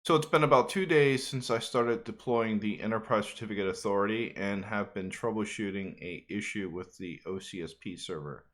So it's been about 2 days since I started deploying the Enterprise Certificate Authority and have been troubleshooting a issue with the OCSP server.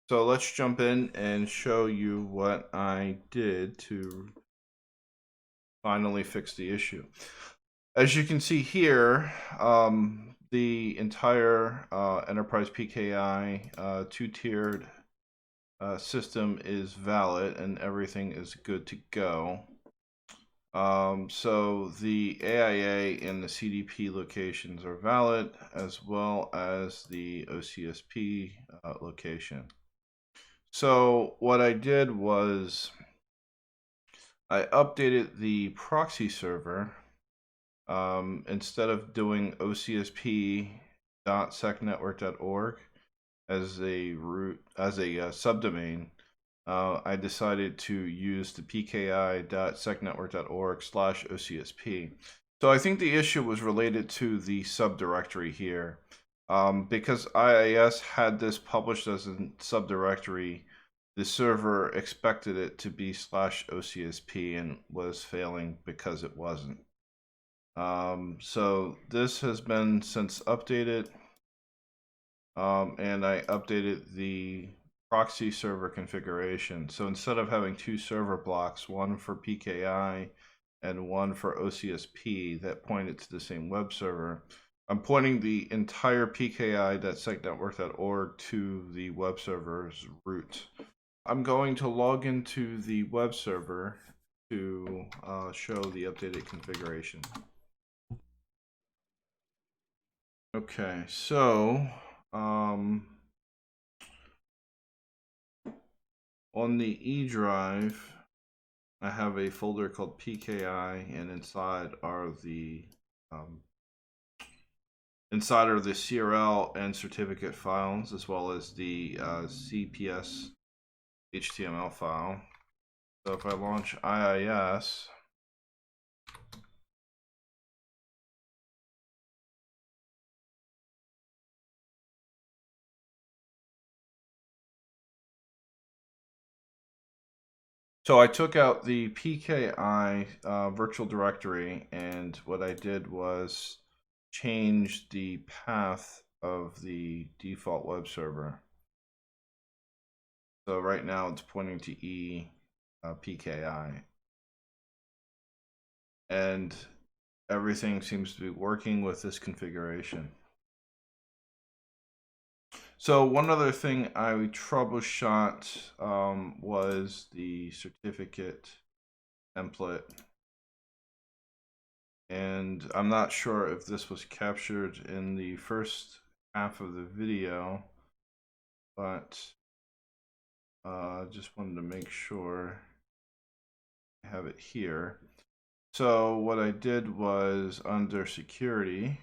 So let's jump in and show you what I did to finally fix the issue. As you can see here, the entire Enterprise PKI two-tiered system is valid and everything is good to go. So the AIA and the CDP locations are valid, as well as the OCSP location. So what I did was I updated the proxy server. Instead of doing OCSP.secnetwork.org as a root, as a subdomain, I decided to use the pki.secnetwork.org/OCSP. So I think the issue was related to the subdirectory here. Because IIS had this published as a subdirectory, the server expected it to be /OCSP and was failing because it wasn't. So this has been since updated, and I updated the proxy server configuration. So instead of having two server blocks, one for PKI and one for OCSP that pointed to the same web server, I'm pointing the entire pki.secnetwork.org to the web server's root. I'm going to log into the web server to show the updated configuration. Okay, so on the E drive, I have a folder called PKI, and inside are the CRL and certificate files, as well as the CPS HTML file. So if I launch IIS, so I took out the PKI virtual directory, and what I did was change the path of the default web server. So right now it's pointing to PKI. And everything seems to be working with this configuration. So one other thing I troubleshot was the certificate template. And I'm not sure if this was captured in the first half of the video, but just wanted to make sure I have it here. So what I did was under security,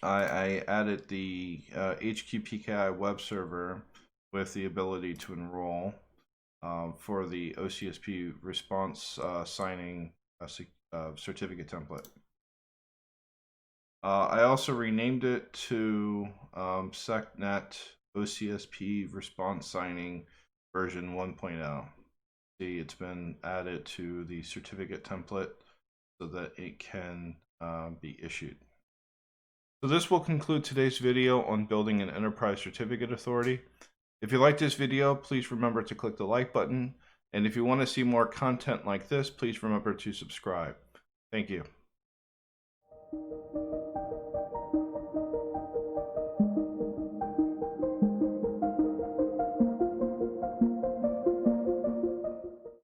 I added the HQPKI web server with the ability to enroll for the OCSP response signing certificate template. I also renamed it to SECNET OCSP response signing version 1.0. See, it's been added to the certificate template so that it can be issued. So this will conclude today's video on building an enterprise certificate authority. If you like this video, please remember to click the like button. And if you want to see more content like this, please remember to subscribe. Thank you.